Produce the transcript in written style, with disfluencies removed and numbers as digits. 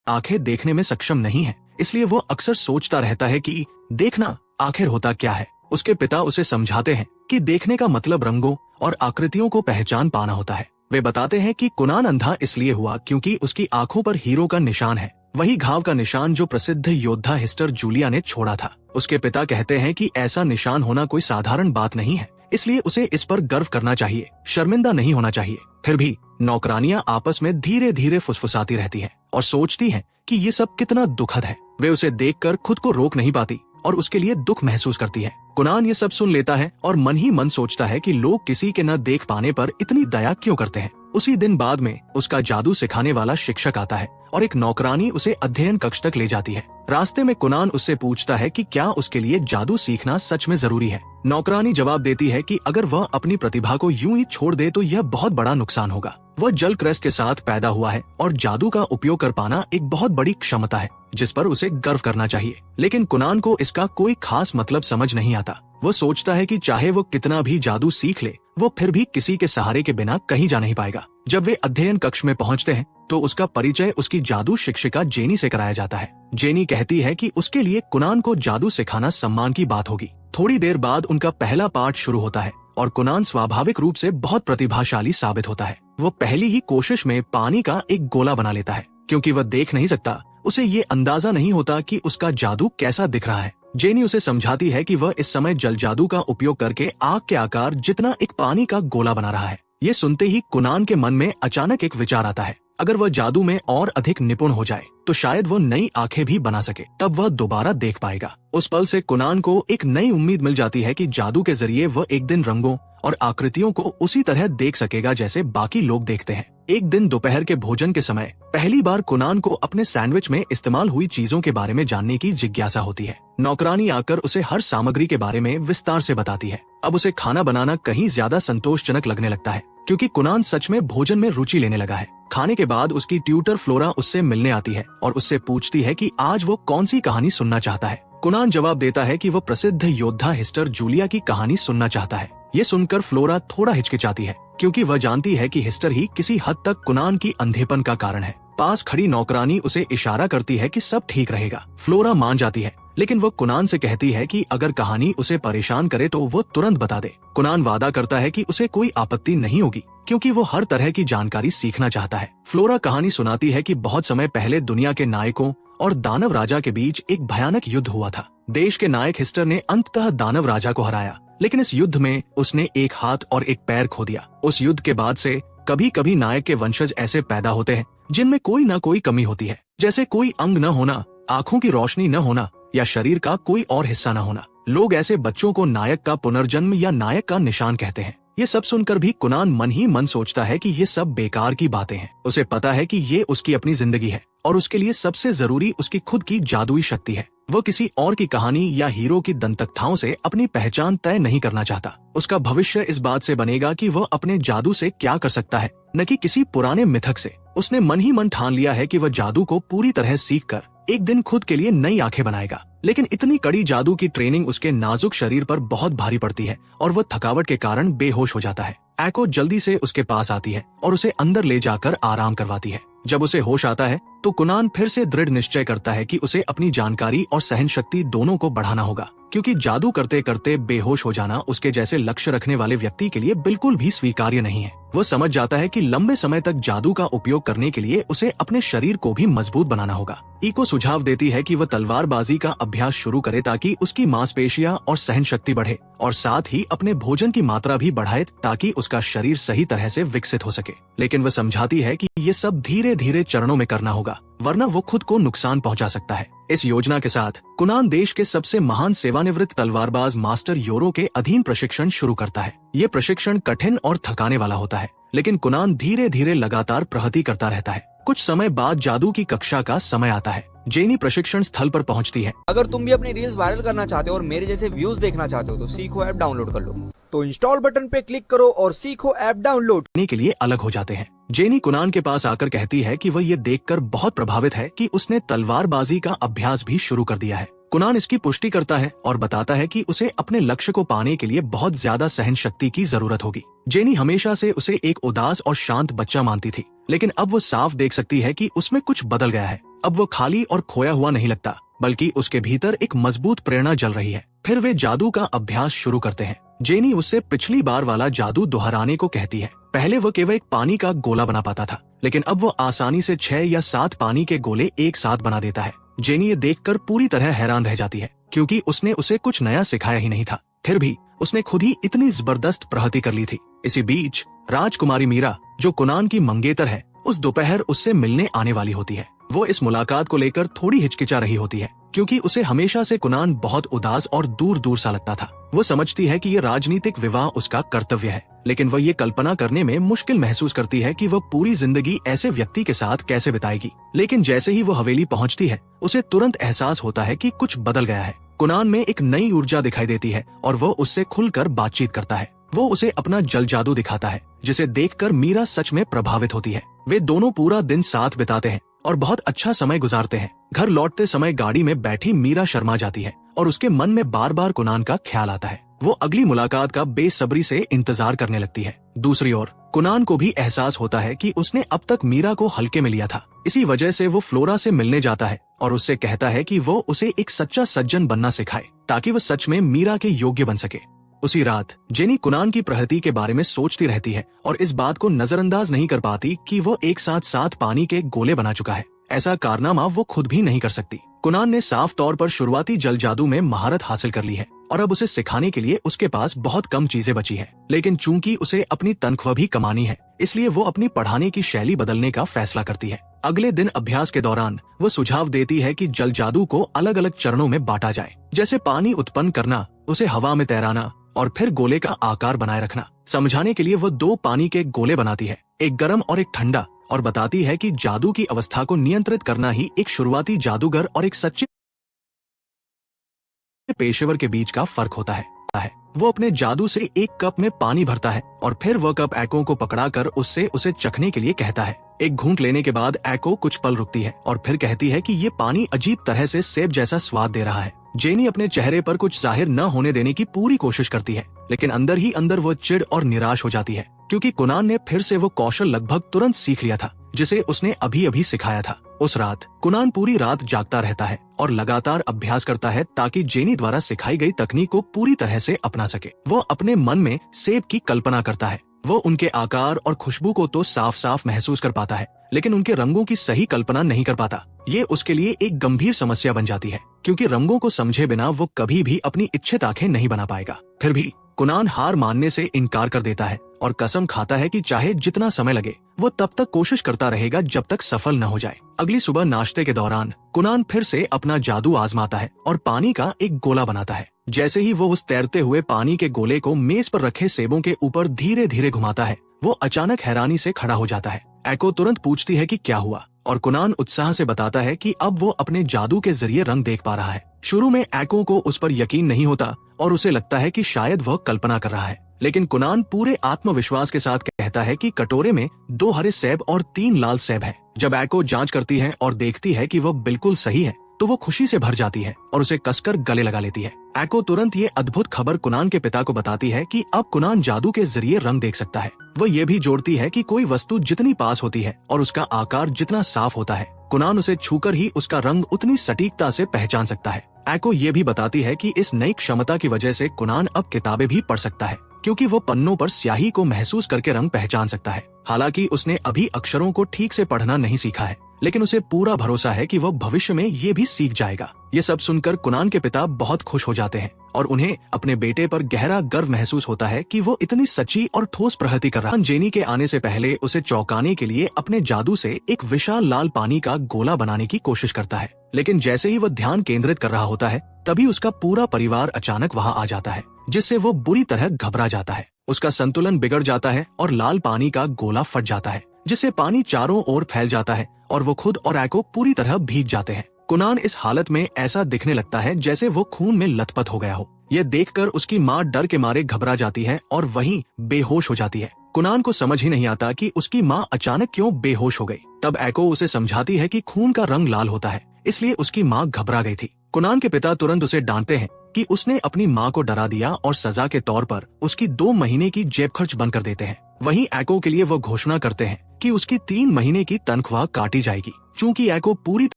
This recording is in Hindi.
आंखें देखने में सक्षम नहीं है, इसलिए वो अक्सर सोचता रहता है कि देखना आखिर होता क्या है। उसके पिता उसे समझाते हैं कि देखने का मतलब रंगों और आकृतियों को पहचान पाना होता है। वे बताते हैं कि कुनान अंधा इसलिए हुआ क्योंकि उसकी आंखों पर हीरो का निशान है, वही घाव का निशान जो प्रसिद्ध योद्धा हिस्टर जूलिया ने छोड़ा था। उसके पिता कहते हैं कि ऐसा निशान होना कोई साधारण बात नहीं है, इसलिए उसे इस पर गर्व करना चाहिए, शर्मिंदा नहीं होना चाहिए। फिर भी नौकरानियां आपस में धीरे धीरे फुसफुसाती रहती हैं और सोचती हैं कि ये सब कितना दुखद है। वे उसे देखकर खुद को रोक नहीं पाती और उसके लिए दुख महसूस करती है। कुनान ये सब सुन लेता है और मन ही मन सोचता है कि लोग किसी के न देख पाने पर इतनी दया क्यों करते हैं। उसी दिन बाद में उसका जादू सिखाने वाला शिक्षक आता है और एक नौकरानी उसे अध्ययन कक्ष तक ले जाती है। रास्ते में कुनान उससे पूछता है कि क्या उसके लिए जादू सीखना सच में जरूरी है। नौकरानी जवाब देती है कि अगर वह अपनी प्रतिभा को यूं ही छोड़ दे तो यह बहुत बड़ा नुकसान होगा। वह जल क्रेस्ट के साथ पैदा हुआ है और जादू का उपयोग कर पाना एक बहुत बड़ी क्षमता है जिस पर उसे गर्व करना चाहिए। लेकिन कुनान को इसका कोई खास मतलब समझ नहीं आता। वो सोचता है कि चाहे वो कितना भी जादू सीख ले, वो फिर भी किसी के सहारे के बिना कहीं जा नहीं पाएगा। जब वे अध्ययन कक्ष में पहुंचते हैं तो उसका परिचय उसकी जादू शिक्षिका जेनी से कराया जाता है। जेनी कहती है कि उसके लिए कुनान को जादू सिखाना सम्मान की बात होगी। थोड़ी देर बाद उनका पहला पाठ शुरू होता है और कुनान स्वाभाविक रूप से बहुत प्रतिभाशाली साबित होता है। वो पहली ही कोशिश में पानी का एक गोला बना लेता है। क्योंकि वह देख नहीं सकता, उसे ये अंदाजा नहीं होता कि उसका जादू कैसा दिख रहा है। जेनी उसे समझाती है कि वह इस समय जल जादू का उपयोग करके आग के आकार जितना एक पानी का गोला बना रहा है। ये सुनते ही कुनान के मन में अचानक एक विचार आता है, अगर वह जादू में और अधिक निपुण हो जाए तो शायद वह नई आंखें भी बना सके, तब वह दोबारा देख पाएगा। उस पल से कुनान को एक नई उम्मीद मिल जाती है कि जादू के जरिए वह एक दिन रंगों और आकृतियों को उसी तरह देख सकेगा जैसे बाकी लोग देखते हैं। एक दिन दोपहर के भोजन के समय पहली बार कुनान को अपने सैंडविच में इस्तेमाल हुई चीजों के बारे में जानने की जिज्ञासा होती है। नौकरानी आकर उसे हर सामग्री के बारे में विस्तार से बताती है। अब उसे खाना बनाना कहीं ज्यादा संतोषजनक लगने लगता है क्योंकि कुनान सच में भोजन में रुचि लेने लगा है। खाने के बाद उसकी ट्यूटर फ्लोरा उससे मिलने आती है और उससे पूछती है कि आज वो कौन सी कहानी सुनना चाहता है। कुनान जवाब देता है कि वो प्रसिद्ध योद्धा हिस्टर जूलिया की कहानी सुनना चाहता है। ये सुनकर फ्लोरा थोड़ा हिचकिचाती है क्योंकि वह जानती है कि हिस्टर ही किसी हद तक कुनान की अंधेपन का कारण है। पास खड़ी नौकरानी उसे इशारा करती है कि सब ठीक रहेगा। फ्लोरा मान जाती है, लेकिन वो कुनान से कहती है कि अगर कहानी उसे परेशान करे तो वो तुरंत बता दे। कुनान वादा करता है कि उसे कोई आपत्ति नहीं होगी क्योंकि वो हर तरह की जानकारी सीखना चाहता है। फ्लोरा कहानी सुनाती है कि बहुत समय पहले दुनिया के नायकों और दानव राजा के बीच एक भयानक युद्ध हुआ था। देश के नायक हिस्टर ने अंततः दानव राजा को हराया, लेकिन इस युद्ध में उसने एक हाथ और एक पैर खो दिया। उस युद्ध के बाद से कभी कभी नायक के वंशज ऐसे पैदा होते हैं जिनमें कोई न कोई कमी होती है, जैसे कोई अंग न होना, आंखों की रोशनी न होना या शरीर का कोई और हिस्सा न होना। लोग ऐसे बच्चों को नायक का पुनर्जन्म या नायक का निशान कहते हैं। ये सब सुनकर भी कुनान मन ही मन सोचता है कि ये सब बेकार की बातें हैं। उसे पता है कि ये उसकी अपनी जिंदगी है और उसके लिए सबसे जरूरी उसकी खुद की जादुई शक्ति है। वो किसी और की कहानी या हीरो की दंतकथाओं से अपनी पहचान तय नहीं करना चाहता। उसका भविष्य इस बात से बनेगा कि वह अपने जादू से क्या कर सकता है, न कि किसी पुराने मिथक से। उसने मन ही मन ठान लिया है कि वह जादू को पूरी तरह सीखकर एक दिन खुद के लिए नई आंखें बनाएगा। लेकिन इतनी कड़ी जादू की ट्रेनिंग उसके नाजुक शरीर पर बहुत भारी पड़ती है और वह थकावट के कारण बेहोश हो जाता है। एको जल्दी से उसके पास आती है और उसे अंदर ले जाकर आराम करवाती है। जब उसे होश आता है तो कुनान फिर से दृढ़ निश्चय करता है कि उसे अपनी जानकारी और सहन शक्ति दोनों को बढ़ाना होगा, क्योंकि जादू करते करते बेहोश हो जाना उसके जैसे लक्ष्य रखने वाले व्यक्ति के लिए बिल्कुल भी स्वीकार्य नहीं है। वो समझ जाता है कि लंबे समय तक जादू का उपयोग करने के लिए उसे अपने शरीर को भी मजबूत बनाना होगा। इको सुझाव देती है कि वह तलवारबाजी का अभ्यास शुरू करे ताकि उसकी मांसपेशियां और सहन शक्ति बढ़े, और साथ ही अपने भोजन की मात्रा भी बढ़ाए ताकि उसका शरीर सही तरह से विकसित हो सके। लेकिन वह समझाती है कि ये सब धीरे धीरे चरणों में करना होगा, वरना वो खुद को नुकसान पहुंचा सकता है। इस योजना के साथ कुनान देश के सबसे महान सेवानिवृत्त तलवारबाज मास्टर योरो के अधीन प्रशिक्षण शुरू करता है। ये प्रशिक्षण कठिन और थकाने वाला होता है, लेकिन कुनान धीरे धीरे लगातार प्रगति करता रहता है। कुछ समय बाद जादू की कक्षा का समय आता है। जेनी प्रशिक्षण स्थल पर पहुंचती है। अगर तुम भी अपनी रील्स वायरल करना चाहते हो और मेरे जैसे व्यूज देखना चाहते हो तो सीखो ऐप डाउनलोड कर लो। तो इंस्टॉल बटन पे क्लिक करो और सीखो ऐप डाउनलोड करने के लिए अलग हो जाते हैं। जेनी कुनान के पास आकर कहती है कि वह ये देखकर बहुत प्रभावित है कि उसने तलवारबाजी का अभ्यास भी शुरू कर दिया है। कुनान इसकी पुष्टि करता है और बताता है कि उसे अपने लक्ष्य को पाने के लिए बहुत ज्यादा सहन शक्ति की जरूरत होगी। जेनी हमेशा से उसे एक उदास और शांत बच्चा मानती थी, लेकिन अब वो साफ देख सकती है कि उसमें कुछ बदल गया है। अब वो खाली और खोया हुआ नहीं लगता, बल्कि उसके भीतर एक मजबूत प्रेरणा जल रही है। फिर वे जादू का अभ्यास शुरू करते हैं। जेनी उससे पिछली बार वाला जादू दोहराने को कहती है। पहले वो केवल एक पानी का गोला बना पाता था, लेकिन अब वो आसानी से 6 या 7 पानी के गोले एक साथ बना देता है। जेनी ये देखकर पूरी तरह हैरान रह जाती है, क्योंकि उसने उसे कुछ नया सिखाया ही नहीं था। फिर भी उसने खुद ही इतनी जबरदस्त प्रगति कर ली थी। इसी बीच राजकुमारी मीरा, जो कुनान की मंगेतर है, उस दोपहर उससे मिलने आने वाली होती है। वो इस मुलाकात को लेकर थोड़ी हिचकिचा रही होती है, क्योंकि उसे हमेशा से कुनान बहुत उदास और दूर दूर सा लगता था। वो समझती है कि ये राजनीतिक विवाह उसका कर्तव्य है, लेकिन वह ये कल्पना करने में मुश्किल महसूस करती है कि वह पूरी जिंदगी ऐसे व्यक्ति के साथ कैसे बिताएगी। लेकिन जैसे ही वो हवेली पहुंचती है, उसे तुरंत एहसास होता है कि कुछ बदल गया है। कुनान में एक नई ऊर्जा दिखाई देती है और वो उससे खुलकर बातचीत करता है। वो उसे अपना जल जादू दिखाता है, जिसे देखकर मीरा सच में प्रभावित होती है। वे दोनों पूरा दिन साथ बिताते हैं और बहुत अच्छा समय गुजारते हैं। घर लौटते समय गाड़ी में बैठी मीरा शर्मा जाती है और उसके मन में बार बार कुनान का ख्याल आता है। वो अगली मुलाकात का बेसब्री से इंतजार करने लगती है। दूसरी ओर कुनान को भी एहसास होता है कि उसने अब तक मीरा को हल्के में लिया था। इसी वजह से वो फ्लोरा से मिलने जाता है और उससे कहता है कि वो उसे एक सच्चा सज्जन बनना सिखाए, ताकि वो सच में मीरा के योग्य बन सके। उसी रात जेनी कुनान की प्रगति के बारे में सोचती रहती है और इस बात को नजरअंदाज नहीं कर पाती कि वो एक साथ 7 पानी के गोले बना चुका है। ऐसा कारनामा वो खुद भी नहीं कर सकती। कुनान ने साफ तौर पर शुरुआती जल जादू में महारत हासिल कर ली है और अब उसे सिखाने के लिए उसके पास बहुत कम चीजें बची है। लेकिन चूंकि उसे अपनी तनख्वाह भी कमानी है, इसलिए वो अपनी पढ़ाने की शैली बदलने का फैसला करती है। अगले दिन अभ्यास के दौरान वो सुझाव देती है कि जल जादू को अलग अलग चरणों में बांटा जाए, जैसे पानी उत्पन्न करना, उसे हवा में तैराना और फिर गोले का आकार बनाए रखना। समझाने के लिए वो 2 पानी के गोले बनाती है, एक गर्म और एक ठंडा, और बताती है कि जादू की अवस्था को नियंत्रित करना ही एक शुरुआती जादूगर और एक सच्चे पेशेवर के बीच का फर्क होता है। वो अपने जादू से एक कप में पानी भरता है और फिर वह कप एको को पकड़ाकर उससे उसे चखने के लिए कहता है। एक घूंट लेने के बाद एको कुछ पल रुकती है और फिर कहती है कि ये पानी अजीब तरह से सेब जैसा स्वाद दे रहा है। जेनी अपने चेहरे पर कुछ जाहिर न होने देने की पूरी कोशिश करती है, लेकिन अंदर ही अंदर वो चिढ़ और निराश हो जाती है, क्योंकि कुनान ने फिर से वो कौशल लगभग तुरंत सीख लिया था जिसे उसने अभी अभी सिखाया था। उस रात कुनान पूरी रात जागता रहता है और लगातार अभ्यास करता है ताकि जेनी द्वारा सिखाई गई तकनीक को पूरी तरह से अपना सके। वो अपने मन में सेब की कल्पना करता है। वो उनके आकार और खुशबू को तो साफ साफ महसूस कर पाता है, लेकिन उनके रंगों की सही कल्पना नहीं कर पाता। ये उसके लिए एक गंभीर समस्या बन जाती है, क्योंकि रंगों को समझे बिना वो कभी भी अपनी इच्छित आंखें नहीं बना पाएगा। फिर भी कुनान हार मानने से इनकार कर देता है और कसम खाता है कि चाहे जितना समय लगे वो तब तक कोशिश करता रहेगा जब तक सफल न हो जाए। अगली सुबह नाश्ते के दौरान कुनान फिर से अपना जादू आजमाता है और पानी का एक गोला बनाता है। जैसे ही वो उस तैरते हुए पानी के गोले को मेज पर रखे सेबों के ऊपर धीरे धीरे घुमाता है, वो अचानक हैरानी से खड़ा हो जाता है। एको तुरंत पूछती है कि क्या हुआ, और कुनान उत्साह से बताता है कि अब वो अपने जादू के जरिए रंग देख पा रहा है। शुरू में एको को उस पर यकीन नहीं होता और उसे लगता है कि शायद वह कल्पना कर रहा है, लेकिन कुनान पूरे आत्मविश्वास के साथ कहता है कि कटोरे में 2 हरे सेब और 3 लाल सेब है। जब एको जांच करती है और देखती है कि वह बिल्कुल सही है, तो वो खुशी से भर जाती है और उसे कसकर गले लगा लेती है। एको तुरंत ये अद्भुत खबर कुनान के पिता को बताती है कि अब कुनान जादू के जरिए रंग देख सकता है। वो ये भी जोड़ती है कि कोई वस्तु जितनी पास होती है और उसका आकार जितना साफ होता है, कुनान उसे छूकर ही उसका रंग उतनी सटीकता से पहचान सकता है। एको ये भी बताती है कि इस नई क्षमता की वजह से कुनान अब किताबें भी पढ़ सकता है, क्योंकि वो पन्नों पर स्याही को महसूस करके रंग पहचान सकता है। हालांकि उसने अभी अक्षरों को ठीक से पढ़ना नहीं सीखा है, लेकिन उसे पूरा भरोसा है कि वह भविष्य में ये भी सीख जाएगा। ये सब सुनकर कुनान के पिता बहुत खुश हो जाते हैं और उन्हें अपने बेटे पर गहरा गर्व महसूस होता है कि वो इतनी सच्ची और ठोस प्रगति कर रहा है। जेनी के आने से पहले उसे चौंकाने के लिए अपने जादू से एक विशाल लाल पानी का गोला बनाने की कोशिश करता है, लेकिन जैसे ही वह ध्यान केंद्रित कर रहा होता है, तभी उसका पूरा परिवार अचानक वहाँ आ जाता है, जिससे वो बुरी तरह घबरा जाता है। उसका संतुलन बिगड़ जाता है और लाल पानी का गोला फट जाता है, जिससे पानी चारों ओर फैल जाता है और वो खुद और एको पूरी तरह भीग जाते हैं। कुनान इस हालत में ऐसा दिखने लगता है जैसे वो खून में लथपथ हो गया हो। ये देखकर उसकी माँ डर के मारे घबरा जाती है और वहीं बेहोश हो जाती है। कुनान को समझ ही नहीं आता कि उसकी माँ अचानक क्यों बेहोश हो गई। तब एको उसे समझाती है कि खून का रंग लाल होता है, इसलिए उसकी माँ घबरा गई थी। कुनान के पिता तुरंत उसे डांटते हैं कि उसने अपनी माँ को डरा दिया और सजा के तौर पर उसकी 2 महीने की जेब खर्च बंद कर देते हैं। वहीं एको के लिए वो घोषणा करते हैं कि उसकी 3 महीने की तनख्वाह काटी जाएगी। चूंकि एको पूरी